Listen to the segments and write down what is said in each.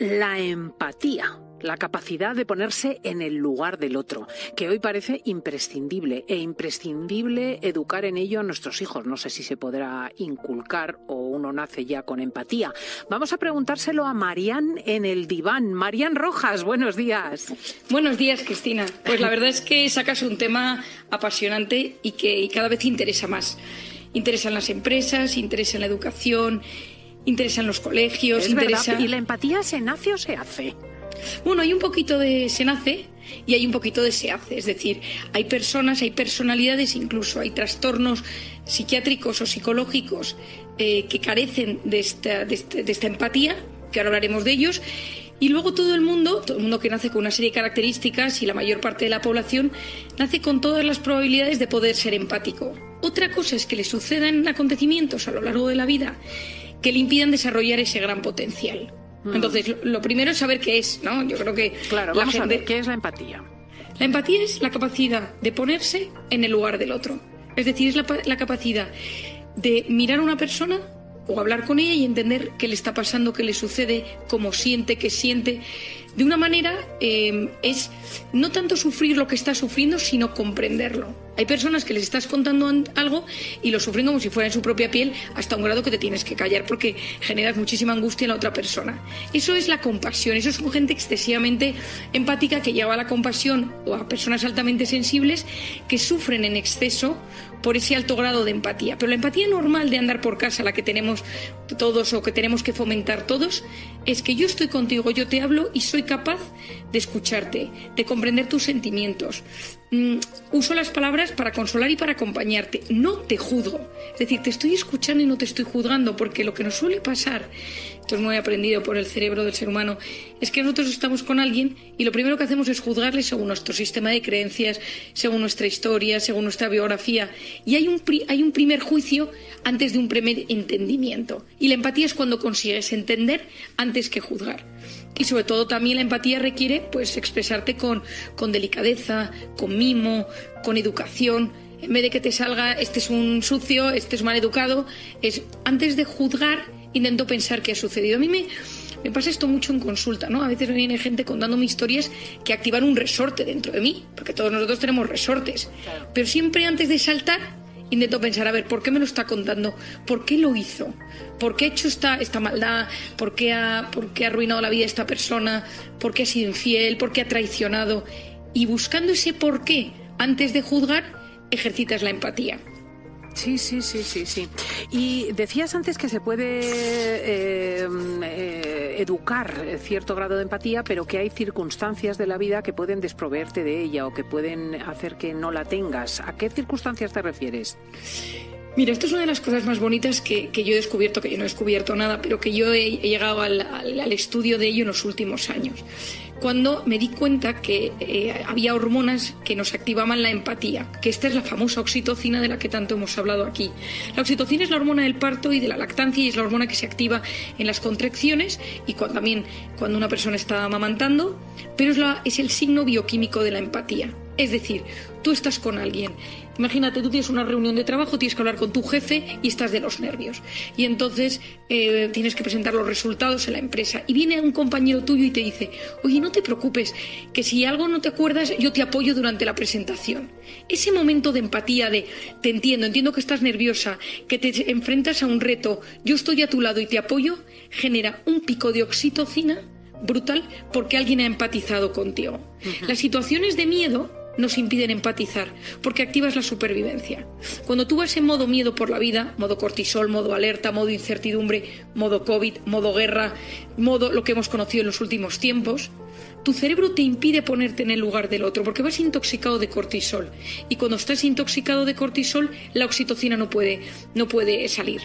La empatía, la capacidad de ponerse en el lugar del otro, que hoy parece imprescindible educar en ello a nuestros hijos. No sé si se podrá inculcar o uno nace ya con empatía. Vamos a preguntárselo a Marian en el diván. Marian Rojas, buenos días. Buenos días, Cristina. Pues la verdad es que sacas un tema apasionante y que cada vez interesa más. Interesa en las empresas, interesa en la educación, interesa en los colegios. ¿Y la empatía se nace o se hace? Bueno, hay un poquito de se nace y hay un poquito de se hace. Es decir, hay personas, hay personalidades, incluso hay trastornos psiquiátricos o psicológicos que carecen de esta empatía, que ahora hablaremos de ellos. Y luego todo el mundo que nace con una serie de características, y la mayor parte de la población nace con todas las probabilidades de poder ser empático. Otra cosa es que le sucedan acontecimientos a lo largo de la vida que le impidan desarrollar ese gran potencial. Entonces, lo primero es saber qué es, ¿no? Yo creo que claro, vamos a ver, ¿qué es la empatía? La empatía es la capacidad de ponerse en el lugar del otro. Es decir, es la capacidad de mirar a una persona o hablar con ella y entender qué le está pasando, qué le sucede, cómo siente, qué siente. De una manera, es no tanto sufrir lo que está sufriendo, sino comprenderlo. Hay personas que les estás contando algo y lo sufren como si fuera en su propia piel, hasta un grado que te tienes que callar porque generas muchísima angustia en la otra persona. Eso es la compasión. Eso es gente excesivamente empática que lleva a la compasión, o a personas altamente sensibles que sufren en exceso por ese alto grado de empatía. Pero la empatía normal de andar por casa, la que tenemos todos o que tenemos que fomentar todos, es que yo estoy contigo, yo te hablo y soy capaz de escucharte, de comprender tus sentimientos. Uso las palabras para consolar y para acompañarte. No te juzgo. Es decir, te estoy escuchando y no te estoy juzgando, porque lo que nos suele pasar, esto es muy aprendido por el cerebro del ser humano, es que nosotros estamos con alguien y lo primero que hacemos es juzgarle según nuestro sistema de creencias, según nuestra historia, según nuestra biografía. Y hay un primer juicio antes de un primer entendimiento. Y la empatía es cuando consigues entender antes que juzgar. Y sobre todo también la empatía requiere pues expresarte con delicadeza, con mimo, con educación. En vez de que te salga, este es un sucio, este es mal educado, es antes de juzgar, intento pensar qué ha sucedido. A mí me pasa esto mucho en consulta, ¿no? A veces me viene gente contándome historias que activan un resorte dentro de mí, porque todos nosotros tenemos resortes. Pero siempre antes de saltar, intento pensar, a ver, ¿por qué me lo está contando? ¿Por qué lo hizo? ¿Por qué ha hecho esta maldad? ¿Por qué ha arruinado la vida de esta persona? ¿Por qué ha sido infiel? ¿Por qué ha traicionado? Y buscando ese por qué, antes de juzgar, ejercitas la empatía. Sí. Y decías antes que se puede educar cierto grado de empatía, pero que hay circunstancias de la vida que pueden desproveerte de ella o que pueden hacer que no la tengas. ¿A qué circunstancias te refieres? Mira, esto es una de las cosas más bonitas que yo he descubierto, que yo no he descubierto nada, pero que yo he llegado al estudio de ello en los últimos años. Cuando me di cuenta que había hormonas que nos activaban la empatía, que esta es la famosa oxitocina de la que tanto hemos hablado aquí. La oxitocina es la hormona del parto y de la lactancia, y es la hormona que se activa en las contracciones y también cuando una persona está amamantando, pero es el signo bioquímico de la empatía. Es decir, tú estás con alguien. Imagínate, tú tienes una reunión de trabajo, tienes que hablar con tu jefe y estás de los nervios. Y entonces tienes que presentar los resultados en la empresa. Y viene un compañero tuyo y te dice, oye, no te preocupes, que si algo no te acuerdas, yo te apoyo durante la presentación. Ese momento de empatía de, te entiendo que estás nerviosa, que te enfrentas a un reto, yo estoy a tu lado y te apoyo, genera un pico de oxitocina brutal porque alguien ha empatizado contigo. Las situaciones de miedo nos impiden empatizar porque activas la supervivencia. Cuando tú vas en modo miedo por la vida, modo cortisol, modo alerta, modo incertidumbre, modo COVID, modo guerra, modo lo que hemos conocido en los últimos tiempos, tu cerebro te impide ponerte en el lugar del otro porque vas intoxicado de cortisol. Y cuando estás intoxicado de cortisol, la oxitocina no puede salir.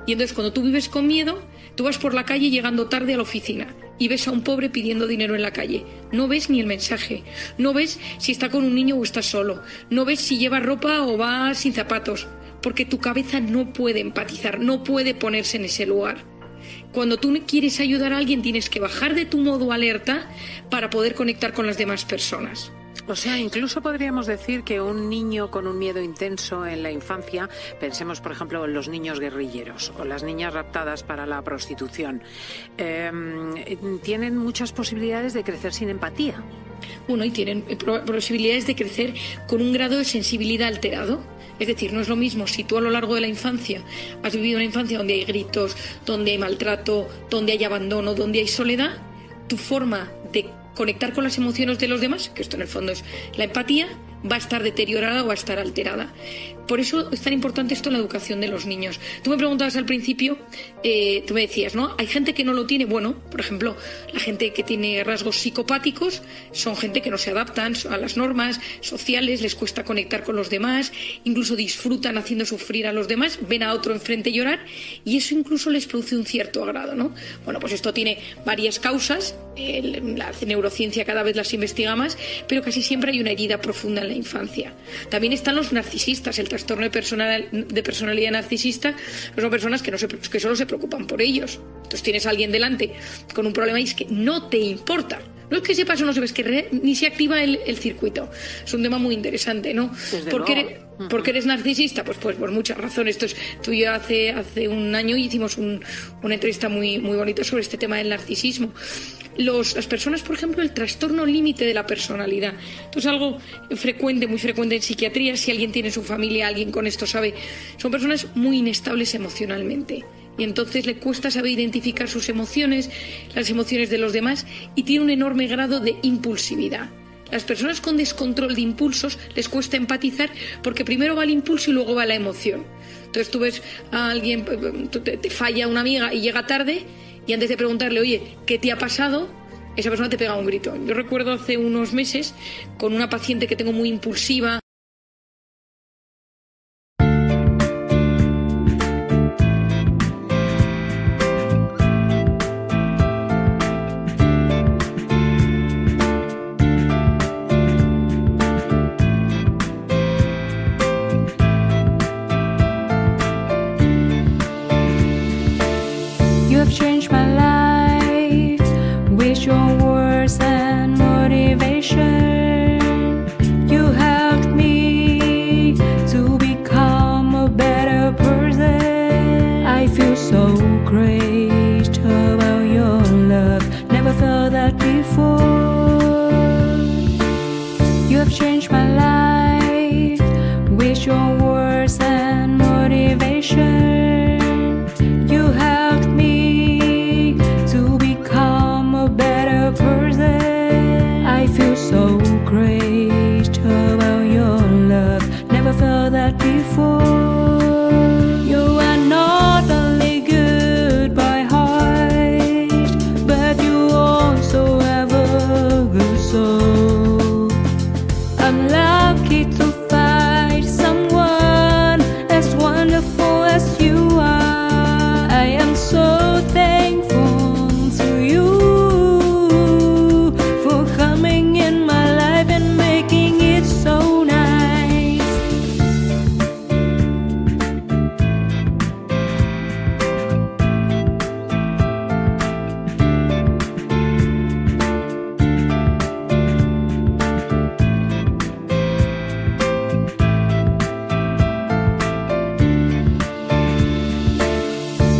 Y entonces cuando tú vives con miedo, tú vas por la calle llegando tarde a la oficina y ves a un pobre pidiendo dinero en la calle. No ves ni el mensaje, no ves si está con un niño o está solo, no ves si lleva ropa o va sin zapatos, porque tu cabeza no puede empatizar, no puede ponerse en ese lugar. Cuando tú quieres ayudar a alguien tienes que bajar de tu modo alerta para poder conectar con las demás personas. O sea, incluso podríamos decir que un niño con un miedo intenso en la infancia, pensemos por ejemplo en los niños guerrilleros o las niñas raptadas para la prostitución, tienen muchas posibilidades de crecer sin empatía. Bueno, y tienen posibilidades de crecer con un grado de sensibilidad alterado. Es decir, no es lo mismo si tú a lo largo de la infancia has vivido una infancia donde hay gritos, donde hay maltrato, donde hay abandono, donde hay soledad, tu forma de conectar con las emociones de los demás, que esto en el fondo es la empatía, va a estar deteriorada o va a estar alterada. Por eso es tan importante esto en la educación de los niños. Tú me preguntabas al principio, tú me decías, ¿no? Hay gente que no lo tiene. Bueno, por ejemplo, la gente que tiene rasgos psicopáticos son gente que no se adaptan a las normas sociales, les cuesta conectar con los demás, incluso disfrutan haciendo sufrir a los demás, ven a otro enfrente llorar y eso incluso les produce un cierto agrado, ¿no? Bueno, pues esto tiene varias causas, la neurociencia cada vez las investiga más, pero casi siempre hay una herida profunda en la infancia. También están los narcisistas, el trastorno de personalidad narcisista, son personas que solo se preocupan por ellos. Entonces tienes a alguien delante con un problema y es que no te importa. No es que sepas o no sepas, que ni se activa el circuito. Es un tema muy interesante, ¿no? ¿Por qué eres narcisista? Pues por muchas razones. Tú y yo hace un año hicimos una entrevista muy, muy bonita sobre este tema del narcisismo. Las personas, por ejemplo, el trastorno límite de la personalidad. Esto es algo frecuente, muy frecuente en psiquiatría. Si alguien tiene en su familia, alguien con esto sabe. Son personas muy inestables emocionalmente. Y entonces le cuesta saber identificar sus emociones, las emociones de los demás, y tiene un enorme grado de impulsividad. Las personas con descontrol de impulsos les cuesta empatizar porque primero va el impulso y luego va la emoción. Entonces tú ves a alguien, te falla una amiga y llega tarde y antes de preguntarle, oye, ¿qué te ha pasado?, esa persona te pega un grito. Yo recuerdo hace unos meses con una paciente que tengo muy impulsiva. Changed my life with your words and motivation. You helped me to become a better person. I feel so great about your love. Never felt that before. You have changed my life with your words and motivation. You helped me I feel so great about your love. Never felt that before. You are not only good by heart, but you also have a good soul. I'm lucky to find someone as wonderful as you are. I am so thankful to you.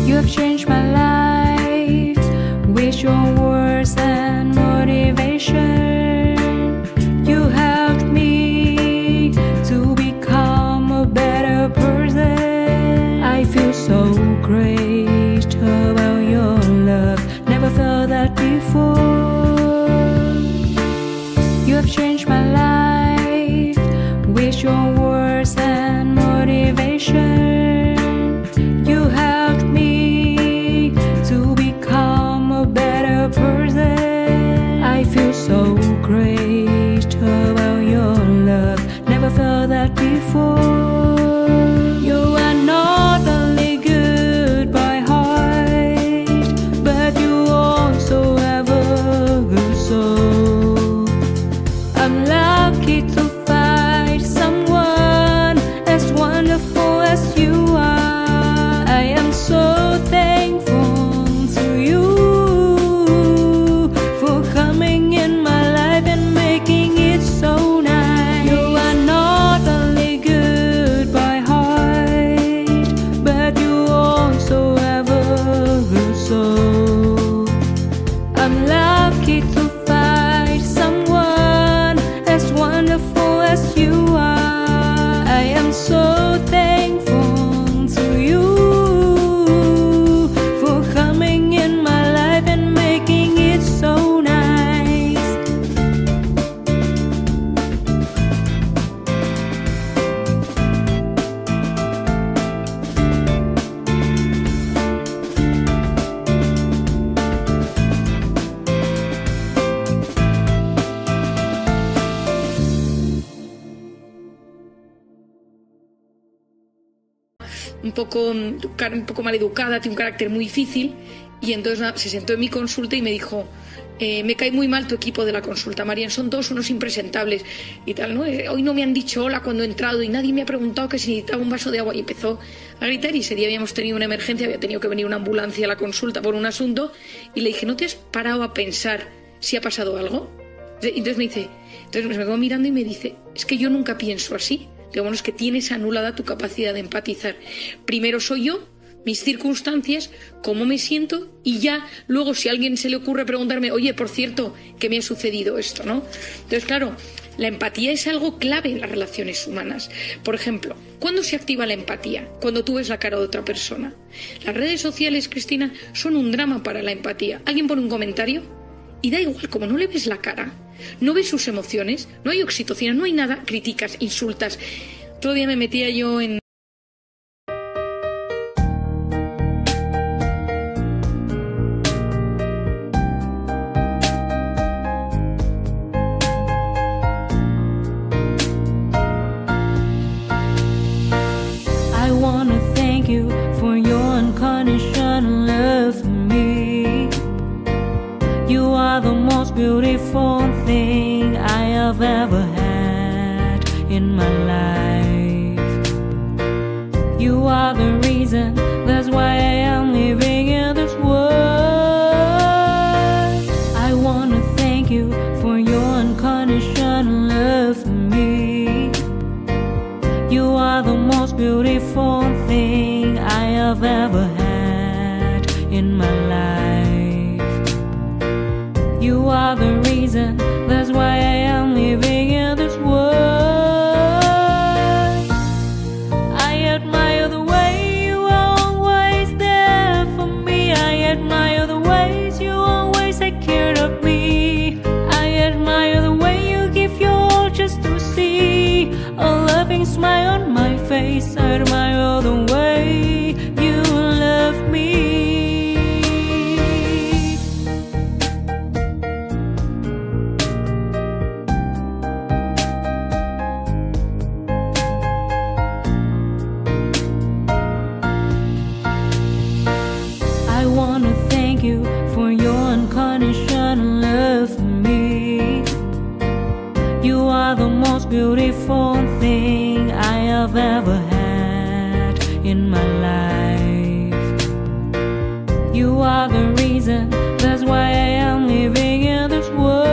You have changed my life with your words and motivation. You helped me to become a better person. I feel so great about your love. Never felt that before. You have changed my life with your words and motivation. You helped me un poco mal educada, tiene un carácter muy difícil, y entonces nada, se sentó en mi consulta y me dijo: me cae muy mal tu equipo de la consulta, Marian, son todos unos impresentables y tal, ¿no? Hoy no me han dicho hola cuando he entrado y nadie me ha preguntado que si necesitaba un vaso de agua, y empezó a gritar. Y ese día habíamos tenido una emergencia, había tenido que venir una ambulancia a la consulta por un asunto, y le dije: ¿no te has parado a pensar si ha pasado algo? Entonces me quedó mirando y me dice: es que yo nunca pienso así. Digo: bueno, es que tienes anulada tu capacidad de empatizar. Primero soy yo, mis circunstancias, cómo me siento, y ya luego si a alguien se le ocurre preguntarme: oye, por cierto, que me ha sucedido esto, ¿no? Entonces, claro, la empatía es algo clave en las relaciones humanas. Por ejemplo, ¿cuándo se activa la empatía? Cuando tú ves la cara de otra persona. Las redes sociales, Cristina, son un drama para la empatía. Alguien pone un comentario y da igual, como no le ves la cara, no ves sus emociones, no hay oxitocina, no hay nada, criticas, insultas. Otro día me metía yo en... Beautiful thing I have ever had in my life. You are the reason, that's why I am living in this world. I wanna thank you for your unconditional love for me. You are the most beautiful thing I have ever had in my life. You are the reason, that's why I am living in this world. I admire the way you are always there for me. I admire the ways you always take care of me. I admire the way you give your all just to see a loving smile on my face. I admire the way you love me. Beautiful thing I have ever had in my life. You are the reason, that's why I am living in this world.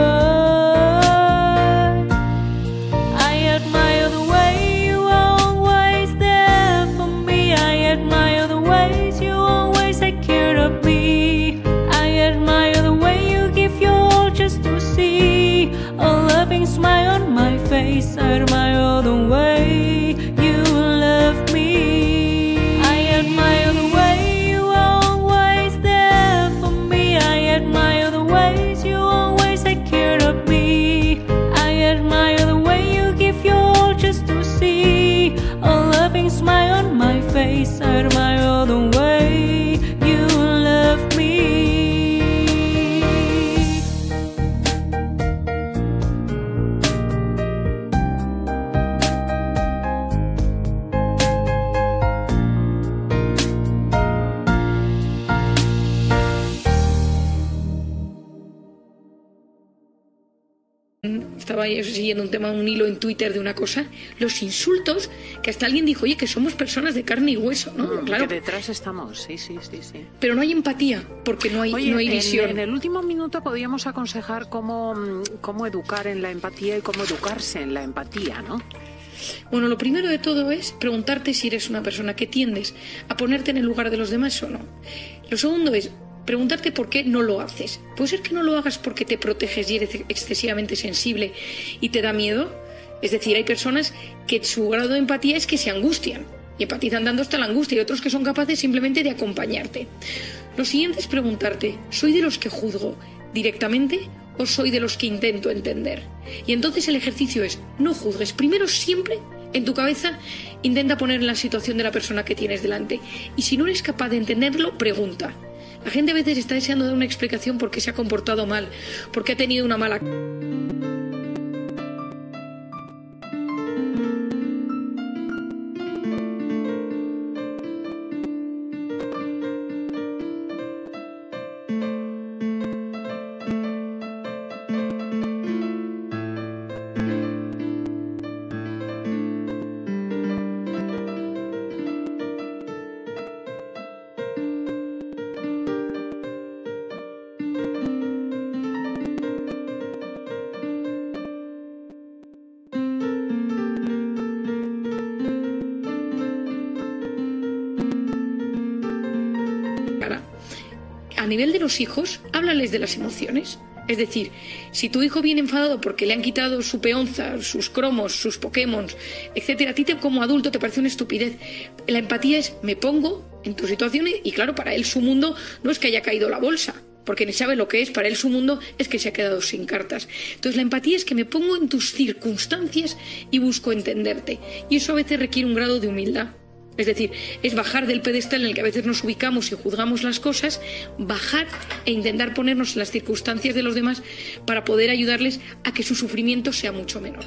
I admire the way you are always there for me. I admire the ways you always take care of me. I admire the way you give your all just to see a loving smile on my face. I admire the way you love me. I admire the way you are always there for me. I admire the ways you always take care of me. I admire the way you give your all just to see a loving smile on my face. I admire the way you love me. Estaba yo siguiendo un hilo en Twitter de una cosa, los insultos, que hasta alguien dijo: oye, que somos personas de carne y hueso, ¿no? Claro. Que detrás estamos, sí. Pero no hay empatía, porque no hay visión. En el último minuto podríamos aconsejar cómo educar en la empatía y cómo educarse en la empatía, ¿no? Bueno, lo primero de todo es preguntarte si eres una persona que tiendes a ponerte en el lugar de los demás o no. Lo segundo es preguntarte por qué no lo haces. ¿Puede ser que no lo hagas porque te proteges y eres excesivamente sensible y te da miedo? Es decir, hay personas que su grado de empatía es que se angustian y empatizan dando hasta la angustia, y otros que son capaces simplemente de acompañarte. Lo siguiente es preguntarte: ¿soy de los que juzgo directamente o soy de los que intento entender? Y entonces el ejercicio es: no juzgues. Primero, siempre en tu cabeza intenta poner en la situación de la persona que tienes delante, y si no eres capaz de entenderlo, pregunta. La gente a veces está deseando dar una explicación porque se ha comportado mal, porque ha tenido una mala... a nivel de los hijos, háblales de las emociones. Es decir, si tu hijo viene enfadado porque le han quitado su peonza, sus cromos, sus Pokémon, etcétera, a ti como adulto te parece una estupidez. La empatía es, me pongo en tu situación y claro, para él su mundo no es que haya caído la bolsa, porque ni sabe lo que es, para él su mundo es que se ha quedado sin cartas. Entonces la empatía es que me pongo en tus circunstancias y busco entenderte. Y eso a veces requiere un grado de humildad. Es decir, es bajar del pedestal en el que a veces nos ubicamos y juzgamos las cosas, bajar e intentar ponernos en las circunstancias de los demás para poder ayudarles a que su sufrimiento sea mucho menor.